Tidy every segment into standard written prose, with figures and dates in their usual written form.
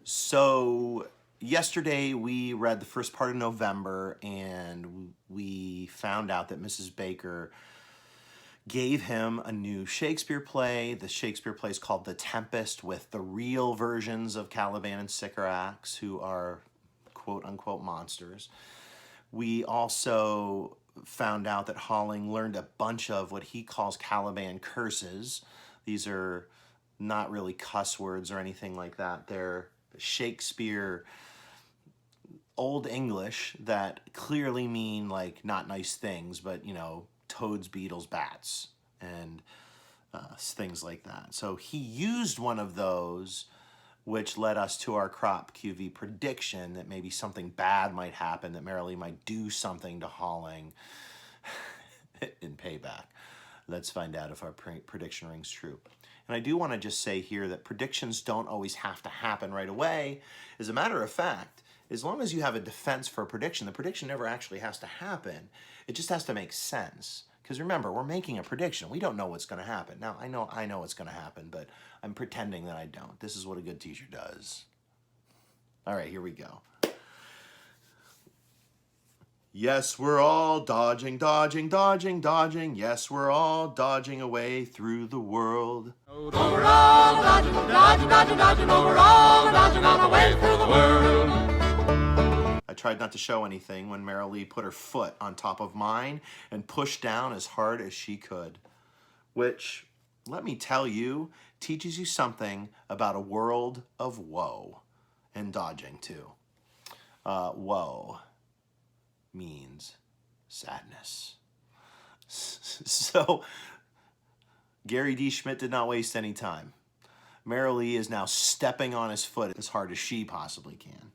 So yesterday we read the first part of November, and we found out that Mrs. Baker gave him a new Shakespeare play. The Shakespeare play is called The Tempest, with the real versions of Caliban and Sycorax, who are quote-unquote monsters. We also found out that Holling learned a bunch of what he calls Caliban curses. These are not really cuss words or anything like that. They're Shakespeare Old English that clearly mean like not nice things, but toads, beetles, bats, and things like that. So he used one of those, which led us to our crop QV prediction that maybe something bad might happen, that Marilee might do something to Holling in payback. Let's find out if our prediction rings true. And I do want to just say here that predictions don't always have to happen right away. As a matter of fact, as long as you have a defense for a prediction, the prediction never actually has to happen. It just has to make sense. Because remember, we're making a prediction. We don't know what's going to happen. Now, I know what's going to happen, but I'm pretending that I don't. This is what a good teacher does. All right, here we go. Yes, we're all dodging, dodging, dodging, dodging. Yes, we're all dodging away through the world. We're all dodging, dodging, dodging, dodging. We're all dodging our way through the world. I tried not to show anything when Marilee put her foot on top of mine and pushed down as hard as she could. Which, let me tell you, teaches you something about a world of woe. And dodging, too. Woe means sadness. So, Gary D. Schmidt did not waste any time. Marilee is now stepping on his foot as hard as she possibly can.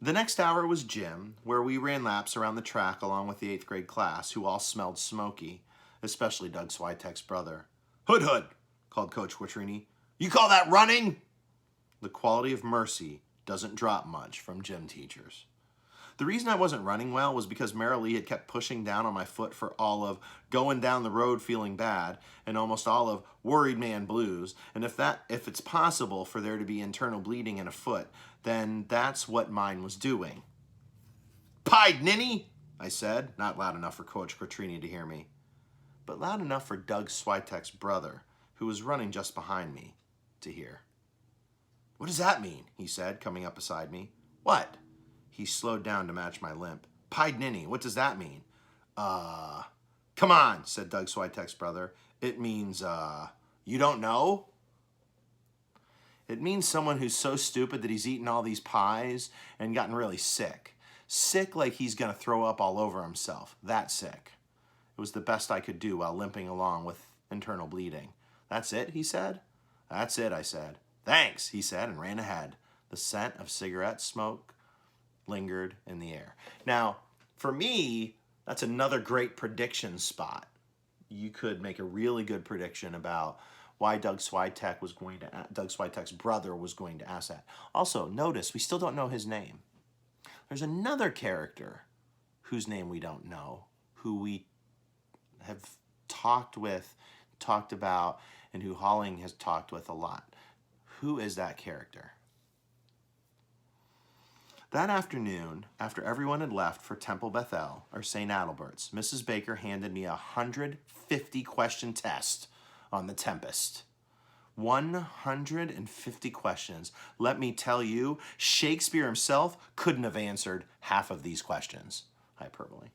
The next hour was gym, where we ran laps around the track along with the 8th grade class, who all smelled smoky, especially Doug Switek's brother. "Hood, hood," called Coach Quattrini. "You call that running?" The quality of mercy doesn't drop much from gym teachers. The reason I wasn't running well was because Marilee had kept pushing down on my foot for all of going down the road feeling bad and almost all of worried man blues. And if it's possible for there to be internal bleeding in a foot, then that's what mine was doing. "Pied ninny," I said, not loud enough for Coach Quattrini to hear me, but loud enough for Doug Switek's brother, who was running just behind me, to hear. "What does that mean?" he said, coming up beside me. "What?" He slowed down to match my limp. "Pied ninny, what does that mean?" Come on," said Doug Switek's brother. "It means, you don't know?" "It means someone who's so stupid that he's eaten all these pies and gotten really sick. Sick like he's gonna throw up all over himself. That sick." It was the best I could do while limping along with internal bleeding. "That's it?" he said. "That's it," I said. "Thanks," he said, and ran ahead. The scent of cigarette smoke lingered in the air. Now, for me, that's another great prediction spot. You could make a really good prediction about why Doug Switek's brother was going to ask that. Also, notice we still don't know his name. There's another character whose name we don't know, who we have talked about, and who Holling has talked with a lot. Who is that character? That afternoon, after everyone had left for Temple Bethel, or St. Adalbert's, Mrs. Baker handed me a 150-question test on the Tempest. 150 questions. Let me tell you, Shakespeare himself couldn't have answered half of these questions. Hyperbole.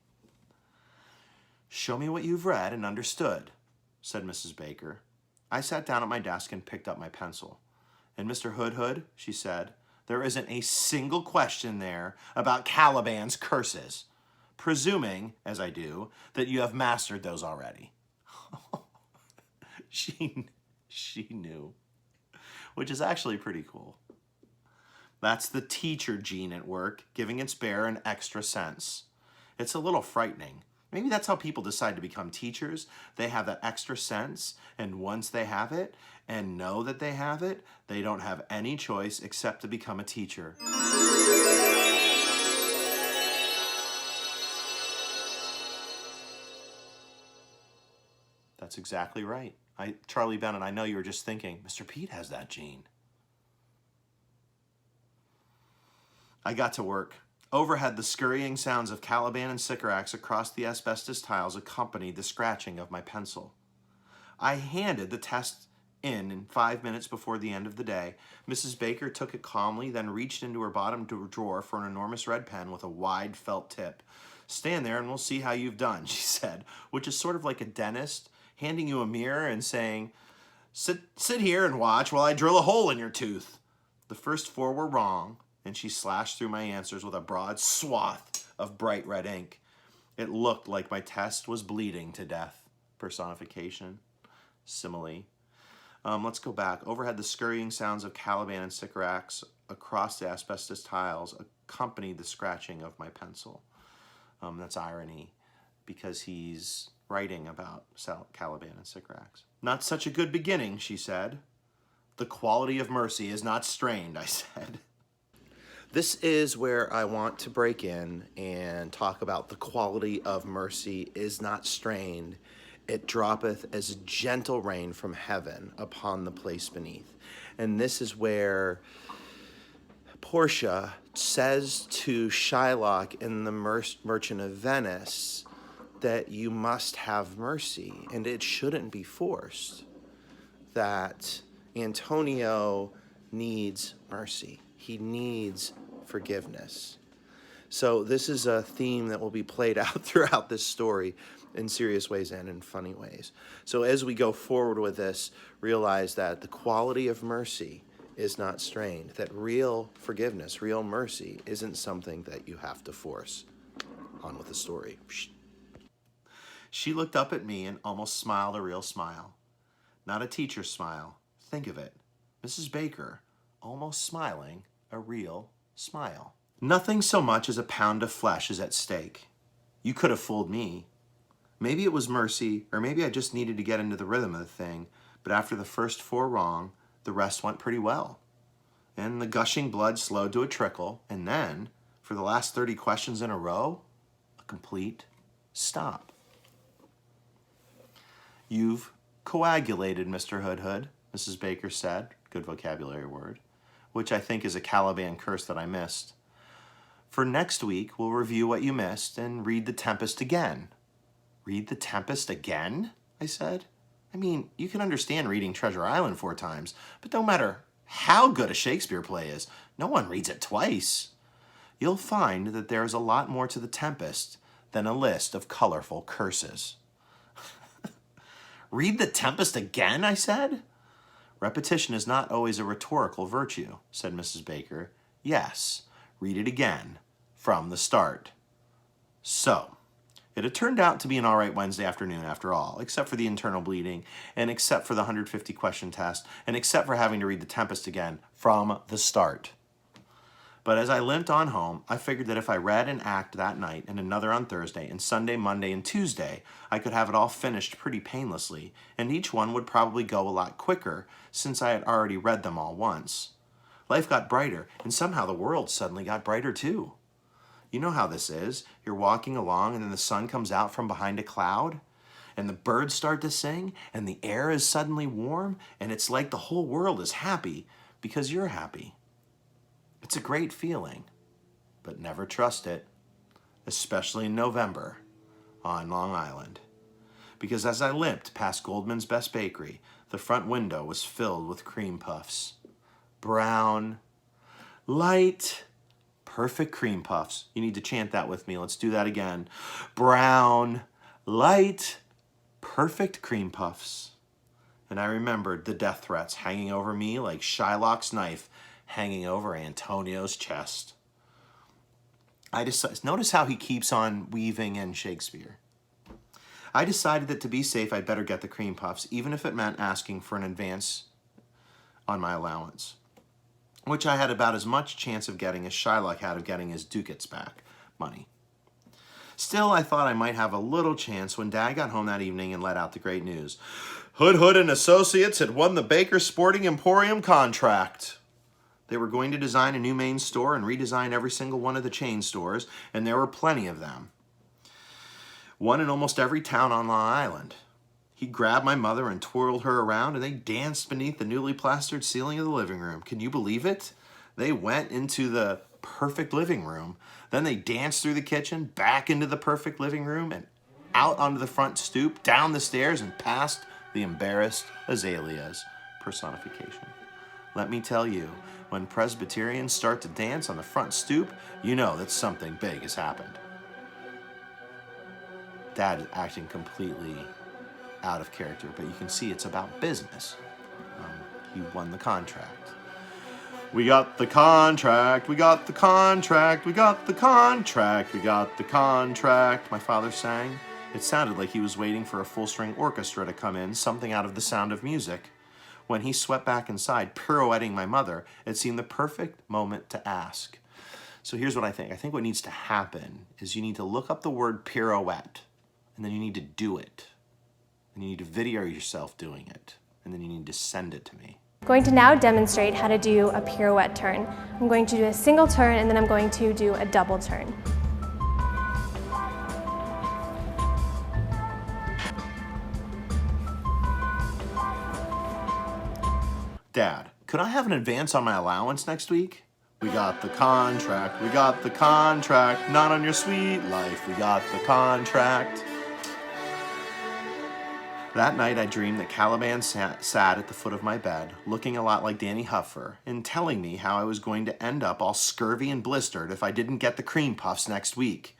"Show me what you've read and understood," said Mrs. Baker. I sat down at my desk and picked up my pencil. "And Mr. Hood," she said, "there isn't a single question there about Caliban's curses, presuming, as I do, that you have mastered those already." She knew, which is actually pretty cool. That's the teacher gene at work, giving its bearer an extra sense. It's a little frightening. Maybe that's how people decide to become teachers. They have that extra sense, and once they have it and know that they have it, they don't have any choice except to become a teacher. That's exactly right. Charlie Bennett, I know you were just thinking, Mr. Pete has that gene. I got to work. Overhead, the scurrying sounds of Caliban and Sycorax across the asbestos tiles accompanied the scratching of my pencil. I handed the test in 5 minutes before the end of the day. Mrs. Baker took it calmly, then reached into her bottom drawer for an enormous red pen with a wide felt tip. "Stand there and we'll see how you've done," she said, which is sort of like a dentist handing you a mirror and saying, sit here and watch while I drill a hole in your tooth." The first 4 were wrong, and she slashed through my answers with a broad swath of bright red ink. It looked like my test was bleeding to death. Personification. Simile. Let's go back. Overhead, the scurrying sounds of Caliban and Sycorax across the asbestos tiles accompanied the scratching of my pencil. That's irony, because he's writing about Caliban and Sycorax. "Not such a good beginning," she said. "The quality of mercy is not strained," I said. This is where I want to break in and talk about the quality of mercy is not strained. It droppeth as gentle rain from heaven upon the place beneath. And this is where Portia says to Shylock in the Merchant of Venice that you must have mercy, and it shouldn't be forced. That Antonio needs mercy. He needs forgiveness. So this is a theme that will be played out throughout this story in serious ways and in funny ways. So as we go forward with this, realize that the quality of mercy is not strained, that real forgiveness, real mercy isn't something that you have to force. On with the story. She looked up at me and almost smiled a real smile. Not a teacher smile. Think of it. Mrs. Baker, almost smiling a real smile. Nothing so much as a pound of flesh is at stake. You could have fooled me. Maybe it was mercy, or maybe I just needed to get into the rhythm of the thing, but after the first 4 wrong, the rest went pretty well. And the gushing blood slowed to a trickle, and then, for the last 30 questions in a row, a complete stop. "You've coagulated, Mr. Hoodhood," Mrs. Baker said, good vocabulary word, which I think is a Caliban curse that I missed. "For next week, we'll review what you missed and read The Tempest again." "Read The Tempest again?" I said. I mean, you can understand reading Treasure Island 4 times, but no matter how good a Shakespeare play is, no one reads it twice. You'll find that there is a lot more to The Tempest than a list of colorful curses. "Read The Tempest again?" I said. "Repetition is not always a rhetorical virtue," said Mrs. Baker. "Yes, read it again, from the start." So, it had turned out to be an all right Wednesday afternoon after all, except for the internal bleeding, and except for the 150 question test, and except for having to read The Tempest again, from the start. But as I limped on home, I figured that if I read an act that night and another on Thursday and Sunday, Monday, and Tuesday, I could have it all finished pretty painlessly, and each one would probably go a lot quicker since I had already read them all once. Life got brighter, and somehow the world suddenly got brighter too. You know how this is. You're walking along and then the sun comes out from behind a cloud, and the birds start to sing, and the air is suddenly warm, and it's like the whole world is happy because you're happy. It's a great feeling, but never trust it, especially in November on Long Island. Because as I limped past Goldman's Best Bakery, the front window was filled with cream puffs. Brown, light, perfect cream puffs. You need to chant that with me. Let's do that again. Brown, light, perfect cream puffs. And I remembered the death threats hanging over me like Shylock's knife hanging over Antonio's chest. Notice how he keeps on weaving in Shakespeare. I decided that to be safe, I'd better get the cream puffs, even if it meant asking for an advance on my allowance, which I had about as much chance of getting as Shylock had of getting his ducats back, money. Still, I thought I might have a little chance when Dad got home that evening and let out the great news. Hoodhood and Associates had won the Baker Sporting Emporium contract. They were going to design a new main store and redesign every single one of the chain stores, and there were plenty of them. One in almost every town on Long Island. He grabbed my mother and twirled her around, and they danced beneath the newly plastered ceiling of the living room. Can you believe it? They went into the perfect living room. Then they danced through the kitchen, back into the perfect living room, and out onto the front stoop, down the stairs, and past the embarrassed azaleas personification. Let me tell you, when Presbyterians start to dance on the front stoop, you know that something big has happened. Dad is acting completely out of character, but you can see it's about business. He won the contract. We got the contract, we got the contract, we got the contract, we got the contract, my father sang. It sounded like he was waiting for a full-string orchestra to come in, something out of The Sound of Music. When he swept back inside, pirouetting my mother, it seemed the perfect moment to ask. So here's what I think. I think what needs to happen is you need to look up the word pirouette, and then you need to do it. And you need to video yourself doing it, and then you need to send it to me. I'm going to now demonstrate how to do a pirouette turn. I'm going to do a single turn and then I'm going to do a double turn. Dad, could I have an advance on my allowance next week? We got the contract, we got the contract, not on your sweet life, we got the contract. That night I dreamed that Caliban sat at the foot of my bed, looking a lot like Danny Huffer, and telling me how I was going to end up all scurvy and blistered if I didn't get the cream puffs next week.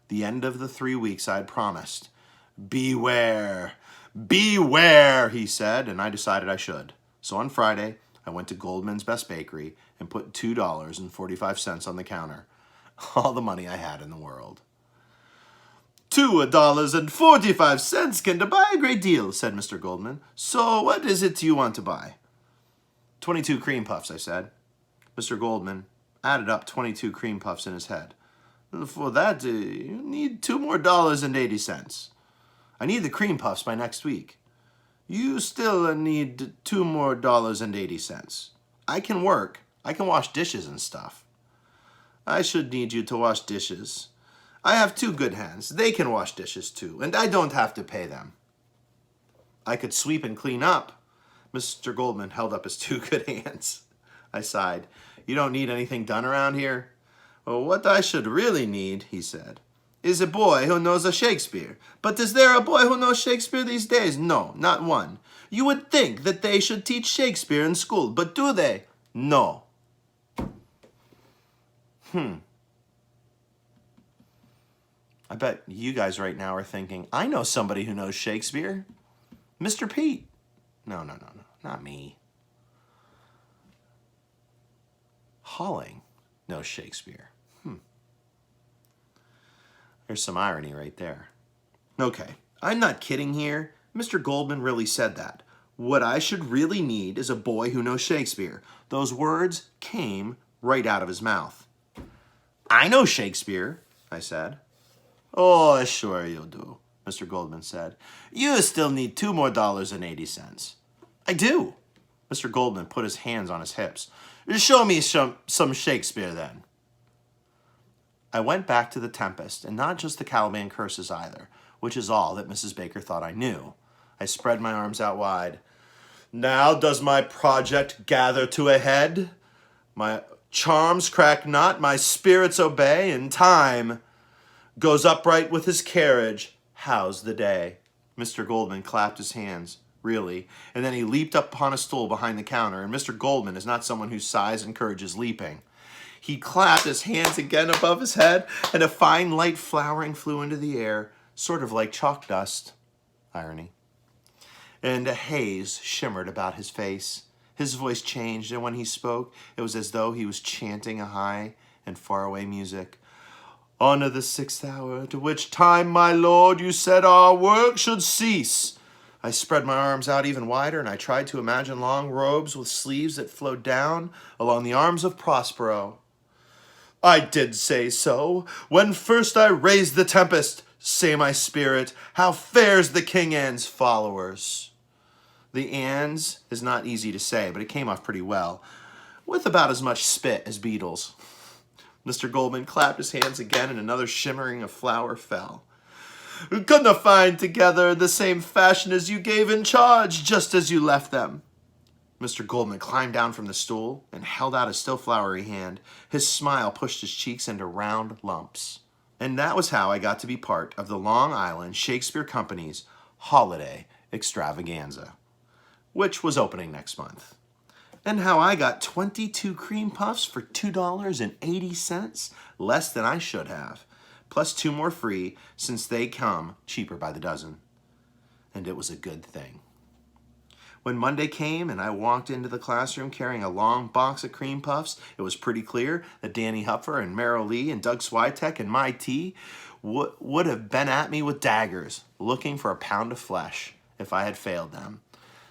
The end of the 3 weeks I had promised. Beware, beware, he said, and I decided I should. So on Friday, I went to Goldman's Best Bakery and put $2.45 on the counter. All the money I had in the world. $2.45 can buy a great deal, said Mr. Goldman. So what is it you want to buy? 22 cream puffs, I said. Mr. Goldman added up 22 cream puffs in his head. For that, you need $2 more and 80 cents. I need the cream puffs by next week. You still need $2 more and 80 cents. I can work. I can wash dishes and stuff. I should need you to wash dishes. I have 2 good hands. They can wash dishes too, and I don't have to pay them. I could sweep and clean up. Mr. Goldman held up his 2 good hands. I sighed. You don't need anything done around here? Well, what I should really need, he said, is a boy who knows a Shakespeare. But is there a boy who knows Shakespeare these days? No, not one. You would think that they should teach Shakespeare in school, but do they? No. I bet you guys right now are thinking, I know somebody who knows Shakespeare. Mr. Pete. No, not me. Holling knows Shakespeare. There's some irony right there. Okay, I'm not kidding here. Mr. Goldman really said that. What I should really need is a boy who knows Shakespeare. Those words came right out of his mouth. I know Shakespeare, I said. Oh, sure you do, Mr. Goldman said. You still need $2 more and 80 cents. I do. Mr. Goldman put his hands on his hips. Show me some Shakespeare then. I went back to the Tempest, and not just the Caliban curses either, which is all that Mrs. Baker thought I knew. I spread my arms out wide. Now does my project gather to a head? My charms crack not, my spirits obey, and time goes upright with his carriage. How's the day? Mr. Goldman clapped his hands, really, and then he leaped up upon a stool behind the counter, and Mr. Goldman is not someone whose size encourages leaping. He clapped his hands again above his head, and a fine light flowering flew into the air, sort of like chalk dust. Irony. And a haze shimmered about his face. His voice changed, and when he spoke, it was as though he was chanting a high and faraway music. Honor the 6th hour, to which time, my lord, you said our work should cease. I spread my arms out even wider, and I tried to imagine long robes with sleeves that flowed down along the arms of Prospero. I did say so. When first I raised the tempest, say my spirit, how fares the King Anne's followers? The Anne's is not easy to say, but it came off pretty well, with about as much spit as beetles. Mr. Goldman clapped his hands again, and another shimmering of flower fell. Couldn't find together the same fashion as you gave in charge, just as you left them. Mr. Goldman climbed down from the stool and held out a still floury hand. His smile pushed his cheeks into round lumps. And that was how I got to be part of the Long Island Shakespeare Company's holiday extravaganza, which was opening next month. And how I got 22 cream puffs for $2.80, less than I should have, plus 2 more free since they come cheaper by the dozen. And it was a good thing. When Monday came and I walked into the classroom carrying a long box of cream puffs, it was pretty clear that Danny Hupfer and Merrill Lee and Doug Switek and my T would have been at me with daggers, looking for a pound of flesh if I had failed them.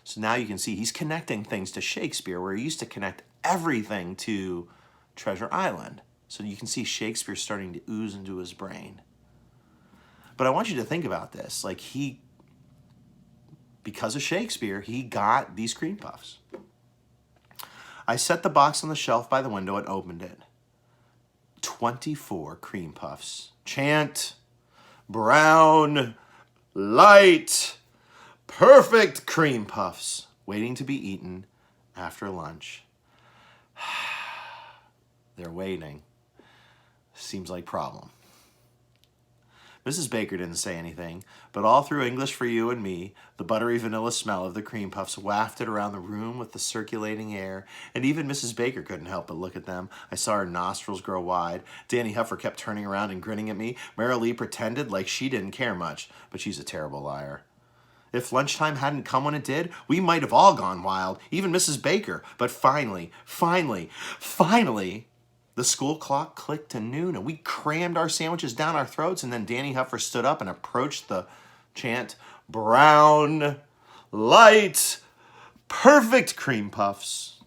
So now you can see he's connecting things to Shakespeare where he used to connect everything to Treasure Island. So you can see Shakespeare starting to ooze into his brain. But I want you to think about this. Like because of Shakespeare, he got these cream puffs. I set the box on the shelf by the window and opened it. 24 cream puffs. Chant, brown, light, perfect cream puffs waiting to be eaten after lunch. They're waiting. Seems like problem. Mrs. Baker didn't say anything, but all through English for You and Me, the buttery vanilla smell of the cream puffs wafted around the room with the circulating air, and even Mrs. Baker couldn't help but look at them. I saw her nostrils grow wide. Danny Huffer kept turning around and grinning at me. Merrill Lee pretended like she didn't care much, but she's a terrible liar. If lunchtime hadn't come when it did, we might have all gone wild, even Mrs. Baker. But finally, the school clock clicked to noon, and we crammed our sandwiches down our throats, and then Danny Huffer stood up and approached the chant, brown, light, perfect cream puffs,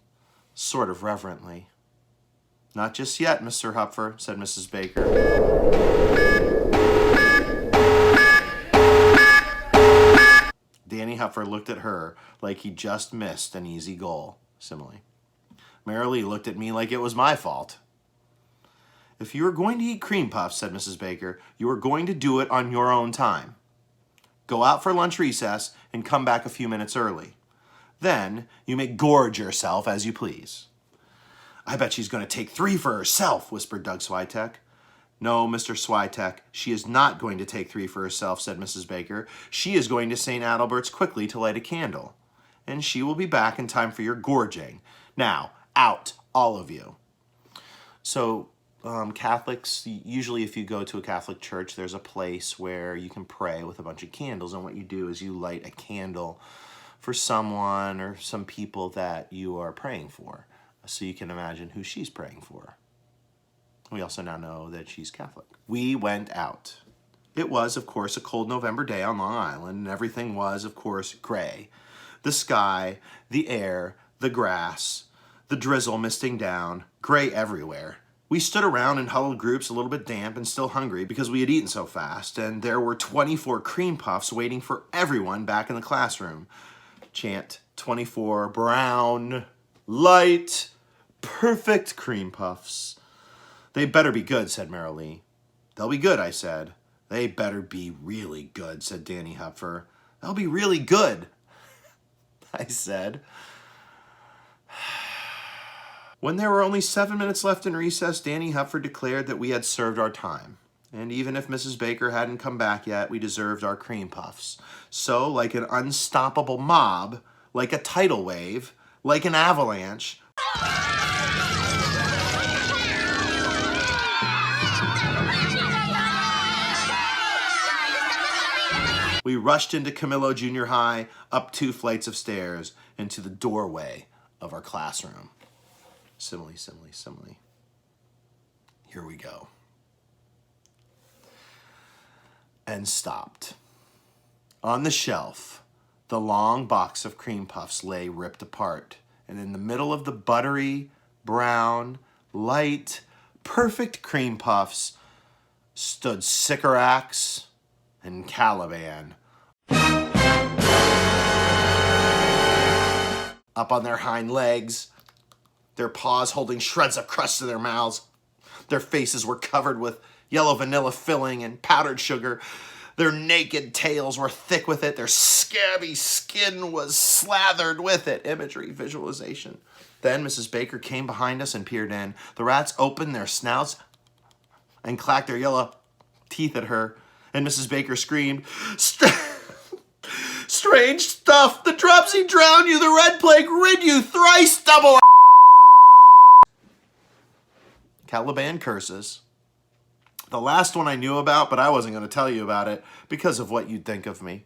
sort of reverently. Not just yet, Mr. Hupfer, said Mrs. Baker. Danny Huffer looked at her like he just missed an easy goal. Simile. Merrill Lee looked at me like it was my fault. If you are going to eat cream puffs, said Mrs. Baker, you are going to do it on your own time. Go out for lunch recess and come back a few minutes early. Then you may gorge yourself as you please. I bet she's going to take 3 for herself, whispered Doug Switek. No, Mr. Switek, she is not going to take 3 for herself, said Mrs. Baker. She is going to St. Adalbert's quickly to light a candle. And she will be back in time for your gorging. Now, out, all of you. So, Catholics, usually if you go to a Catholic church, there's a place where you can pray with a bunch of candles. And what you do is you light a candle for someone or some people that you are praying for. So you can imagine who she's praying for. We also now know that she's Catholic. We went out. It was, of course, a cold November day on Long Island, and everything was, of course, gray. The sky, the air, the grass, the drizzle misting down, gray everywhere. We stood around in huddled groups, a little bit damp and still hungry because we had eaten so fast, and there were 24 cream puffs waiting for everyone back in the classroom. Chant, 24 brown, light, perfect cream puffs. They better be good, said Merrill Lee. They'll be good, I said. They better be really good, said Danny Hupfer. They'll be really good, I said. When there were only 7 minutes left in recess, Danny Hupfer declared that we had served our time. And even if Mrs. Baker hadn't come back yet, we deserved our cream puffs. So, like an unstoppable mob, like a tidal wave, like an avalanche, we rushed into Camillo Junior High, up 2 flights of stairs, into the doorway of our classroom. Simile, simile, simile. Here we go. And stopped. On the shelf, the long box of cream puffs lay ripped apart, and in the middle of the buttery, brown, light, perfect cream puffs stood Sycorax and Caliban. Up on their hind legs, their paws holding shreds of crust in their mouths. Their faces were covered with yellow vanilla filling and powdered sugar. Their naked tails were thick with it. Their scabby skin was slathered with it. Imagery, visualization. Then Mrs. Baker came behind us and peered in. The rats opened their snouts and clacked their yellow teeth at her. And Mrs. Baker screamed, "Strange stuff! The dropsy drown you, the red plague rid you, thrice double." Caliban curses. The last one I knew about, but I wasn't going to tell you about it because of what you'd think of me.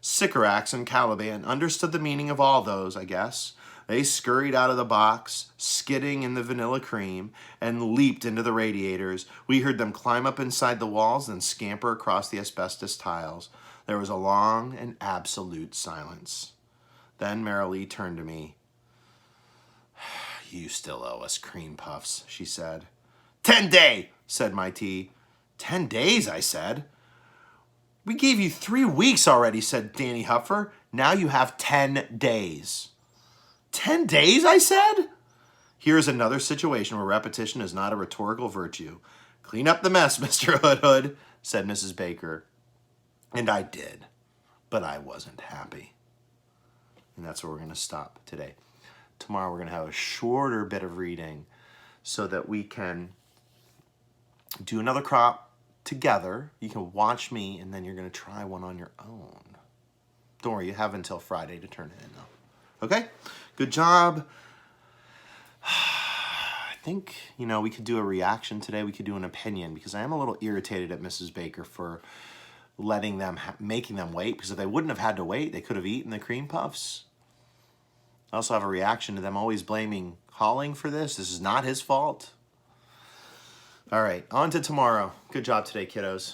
Sycorax and Caliban understood the meaning of all those, I guess. They scurried out of the box, skidding in the vanilla cream, and leaped into the radiators. We heard them climb up inside the walls and scamper across the asbestos tiles. There was a long and absolute silence. Then Marilee turned to me. "You still owe us cream puffs," she said. 10 day, said my tea. 10 days, I said. "We gave you 3 weeks already," said Danny Huffer. "Now you have 10 days. 10 days, I said? Here's another situation where repetition is not a rhetorical virtue. Clean up the mess, Mr. Hood, said Mrs. Baker. And I did, but I wasn't happy. And that's where we're going to stop today. Tomorrow we're going to have a shorter bit of reading so that we can do another crop together. You can watch me, and then you're going to try one on your own. Don't worry, you have until Friday to turn it in, though. Okay? Good job. I think, we could do a reaction today. We could do an opinion, because I am a little irritated at Mrs. Baker for letting them, making them wait, because if they wouldn't have had to wait, they could have eaten the cream puffs. I also have a reaction to them always blaming Holling for this. This is not his fault. All right, on to tomorrow. Good job today, kiddos.